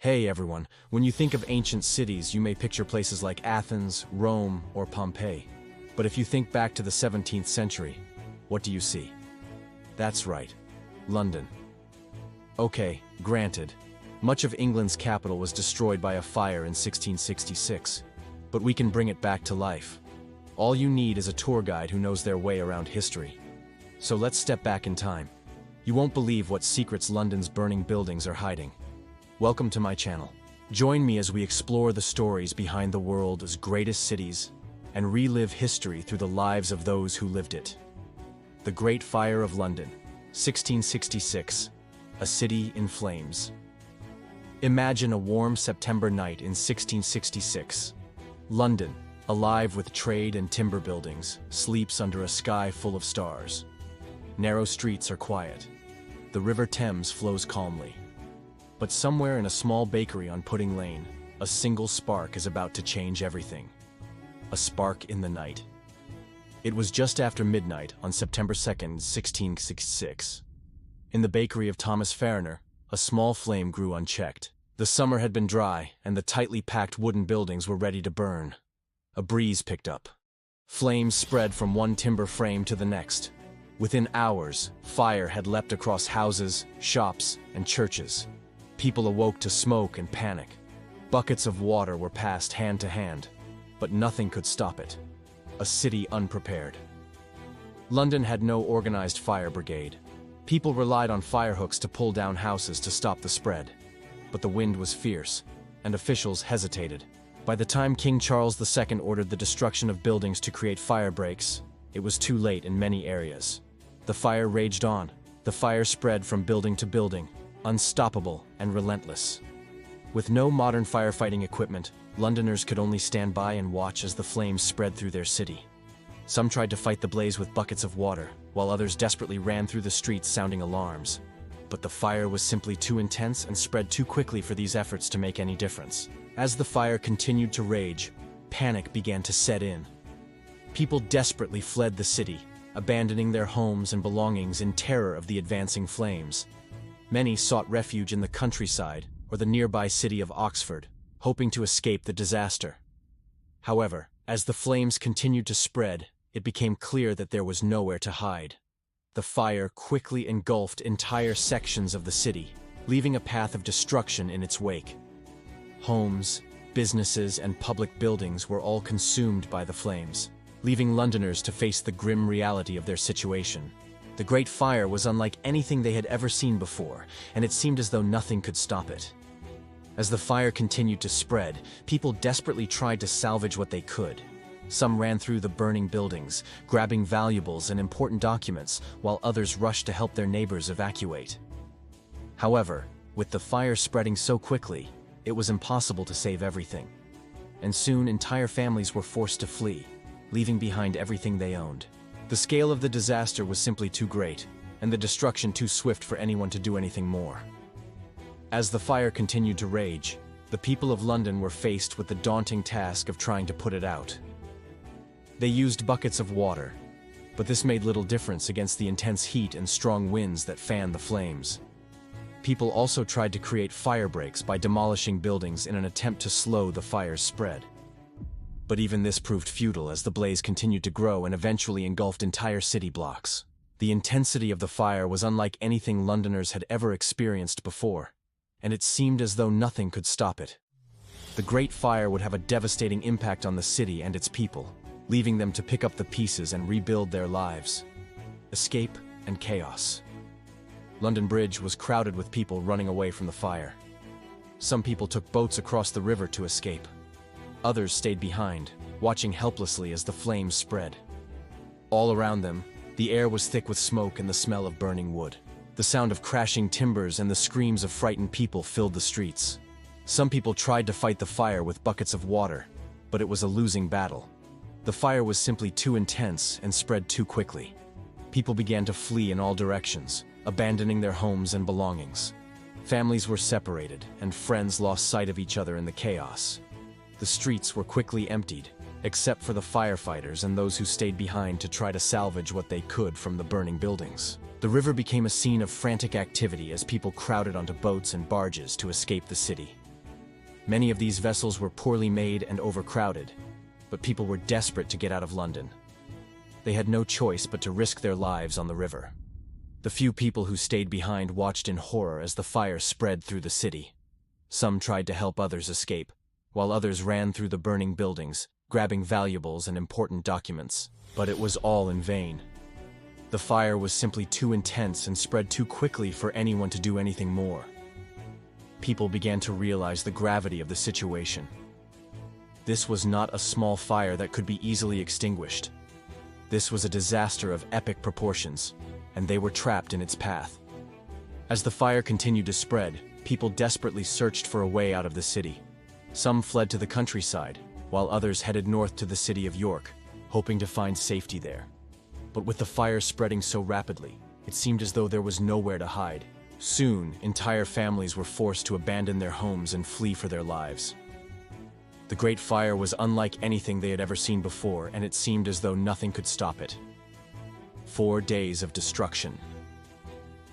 Hey everyone, when you think of ancient cities, you may picture places like Athens, Rome, or Pompeii. But if you think back to the 17th century, what do you see? That's right, London. Okay, granted, much of England's capital was destroyed by a fire in 1666, but we can bring it back to life. All you need is a tour guide who knows their way around history. So let's step back in time. You won't believe what secrets London's burning buildings are hiding. Welcome to my channel. Join me as we explore the stories behind the world's greatest cities and relive history through the lives of those who lived it. The Great Fire of London, 1666, a city in flames. Imagine a warm September night in 1666. London, alive with trade and timber buildings, sleeps under a sky full of stars. Narrow streets are quiet. The River Thames flows calmly. But somewhere in a small bakery on Pudding Lane, a single spark is about to change everything. A spark in the night. It was just after midnight on September 2nd, 1666. In the bakery of Thomas Fariner, a small flame grew unchecked. The summer had been dry, and the tightly packed wooden buildings were ready to burn. A breeze picked up. Flames spread from one timber frame to the next. Within hours, fire had leapt across houses, shops, and churches. People awoke to smoke and panic. Buckets of water were passed hand to hand, but nothing could stop it. A city unprepared. London had no organized fire brigade. People relied on firehooks to pull down houses to stop the spread. But the wind was fierce, and officials hesitated. By the time King Charles II ordered the destruction of buildings to create fire breaks, it was too late in many areas. The fire raged on. The fire spread from building to building, unstoppable and relentless. With no modern firefighting equipment, Londoners could only stand by and watch as the flames spread through their city. Some tried to fight the blaze with buckets of water, while others desperately ran through the streets sounding alarms. But the fire was simply too intense and spread too quickly for these efforts to make any difference. As the fire continued to rage, panic began to set in. People desperately fled the city, abandoning their homes and belongings in terror of the advancing flames. Many sought refuge in the countryside or the nearby city of Oxford, hoping to escape the disaster. However, as the flames continued to spread, it became clear that there was nowhere to hide. The fire quickly engulfed entire sections of the city, leaving a path of destruction in its wake. Homes, businesses, and public buildings were all consumed by the flames, leaving Londoners to face the grim reality of their situation. The Great Fire was unlike anything they had ever seen before, and it seemed as though nothing could stop it. As the fire continued to spread, people desperately tried to salvage what they could. Some ran through the burning buildings, grabbing valuables and important documents, while others rushed to help their neighbors evacuate. However, with the fire spreading so quickly, it was impossible to save everything. And soon entire families were forced to flee, leaving behind everything they owned. The scale of the disaster was simply too great, and the destruction too swift for anyone to do anything more. As the fire continued to rage, the people of London were faced with the daunting task of trying to put it out. They used buckets of water, but this made little difference against the intense heat and strong winds that fanned the flames. People also tried to create fire breaks by demolishing buildings in an attempt to slow the fire's spread. But even this proved futile as the blaze continued to grow and eventually engulfed entire city blocks. The intensity of the fire was unlike anything Londoners had ever experienced before, and it seemed as though nothing could stop it. The Great Fire would have a devastating impact on the city and its people, leaving them to pick up the pieces and rebuild their lives. Escape and chaos. London Bridge was crowded with people running away from the fire. Some people took boats across the river to escape. Others stayed behind, watching helplessly as the flames spread. All around them, the air was thick with smoke and the smell of burning wood. The sound of crashing timbers and the screams of frightened people filled the streets. Some people tried to fight the fire with buckets of water, but it was a losing battle. The fire was simply too intense and spread too quickly. People began to flee in all directions, abandoning their homes and belongings. Families were separated, and friends lost sight of each other in the chaos. The streets were quickly emptied, except for the firefighters and those who stayed behind to try to salvage what they could from the burning buildings. The river became a scene of frantic activity as people crowded onto boats and barges to escape the city. Many of these vessels were poorly made and overcrowded, but people were desperate to get out of London. They had no choice but to risk their lives on the river. The few people who stayed behind watched in horror as the fire spread through the city. Some tried to help others escape, while others ran through the burning buildings, grabbing valuables and important documents. But it was all in vain. The fire was simply too intense and spread too quickly for anyone to do anything more. People began to realize the gravity of the situation. This was not a small fire that could be easily extinguished. This was a disaster of epic proportions, and they were trapped in its path. As the fire continued to spread, people desperately searched for a way out of the city. Some fled to the countryside, while others headed north to the city of York, hoping to find safety there. But with the fire spreading so rapidly, it seemed as though there was nowhere to hide. Soon, entire families were forced to abandon their homes and flee for their lives. The Great Fire was unlike anything they had ever seen before, and it seemed as though nothing could stop it. 4 days of destruction.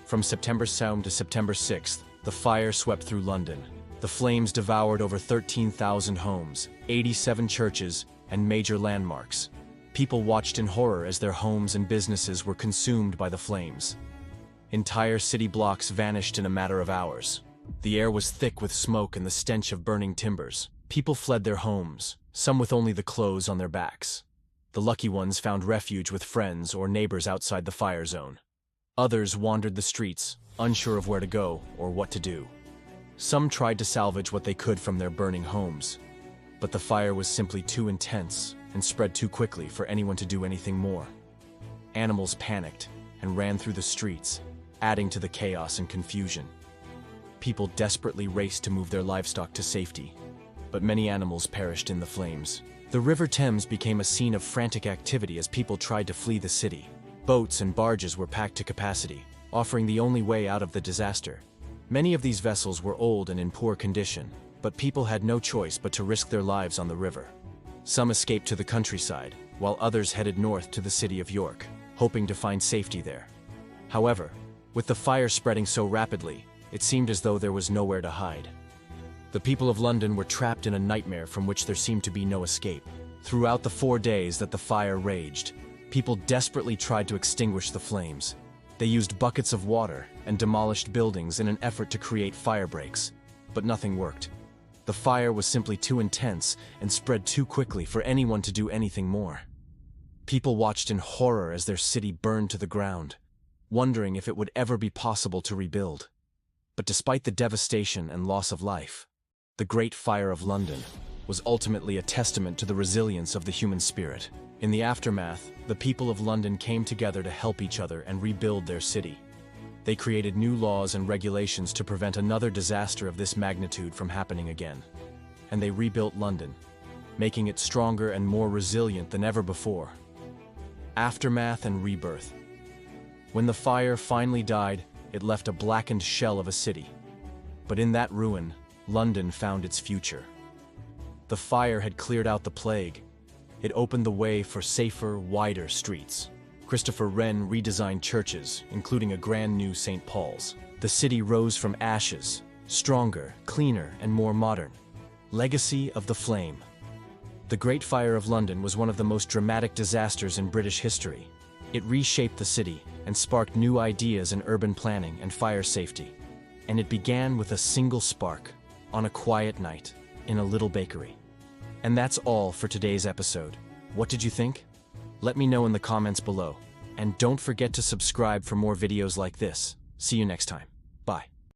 From September 7th to September 6th, the fire swept through London. The flames devoured over 13,000 homes, 87 churches, and major landmarks. People watched in horror as their homes and businesses were consumed by the flames. Entire city blocks vanished in a matter of hours. The air was thick with smoke and the stench of burning timbers. People fled their homes, some with only the clothes on their backs. The lucky ones found refuge with friends or neighbors outside the fire zone. Others wandered the streets, unsure of where to go or what to do. Some tried to salvage what they could from their burning homes, but the fire was simply too intense and spread too quickly for anyone to do anything more. Animals panicked and ran through the streets, adding to the chaos and confusion. People desperately raced to move their livestock to safety, but many animals perished in the flames. The River Thames became a scene of frantic activity as people tried to flee the city. Boats and barges were packed to capacity, offering the only way out of the disaster. Many of these vessels were old and in poor condition, but people had no choice but to risk their lives on the river. Some escaped to the countryside, while others headed north to the city of York, hoping to find safety there. However, with the fire spreading so rapidly, it seemed as though there was nowhere to hide. The people of London were trapped in a nightmare from which there seemed to be no escape. Throughout the 4 days that the fire raged, people desperately tried to extinguish the flames. They used buckets of water and demolished buildings in an effort to create fire breaks, but nothing worked. The fire was simply too intense and spread too quickly for anyone to do anything more. People watched in horror as their city burned to the ground, wondering if it would ever be possible to rebuild. But despite the devastation and loss of life, the Great Fire of London was ultimately a testament to the resilience of the human spirit. In the aftermath, the people of London came together to help each other and rebuild their city. They created new laws and regulations to prevent another disaster of this magnitude from happening again. And they rebuilt London, making it stronger and more resilient than ever before. Aftermath and rebirth. When the fire finally died, it left a blackened shell of a city. But in that ruin, London found its future. The fire had cleared out the plague. It opened the way for safer, wider streets. Christopher Wren redesigned churches, including a brand new St. Paul's. The city rose from ashes, stronger, cleaner, and more modern. Legacy of the Flame. The Great Fire of London was one of the most dramatic disasters in British history. It reshaped the city and sparked new ideas in urban planning and fire safety. And it began with a single spark, on a quiet night, in a little bakery. And that's all for today's episode. What did you think? Let me know in the comments below. And don't forget to subscribe for more videos like this. See you next time.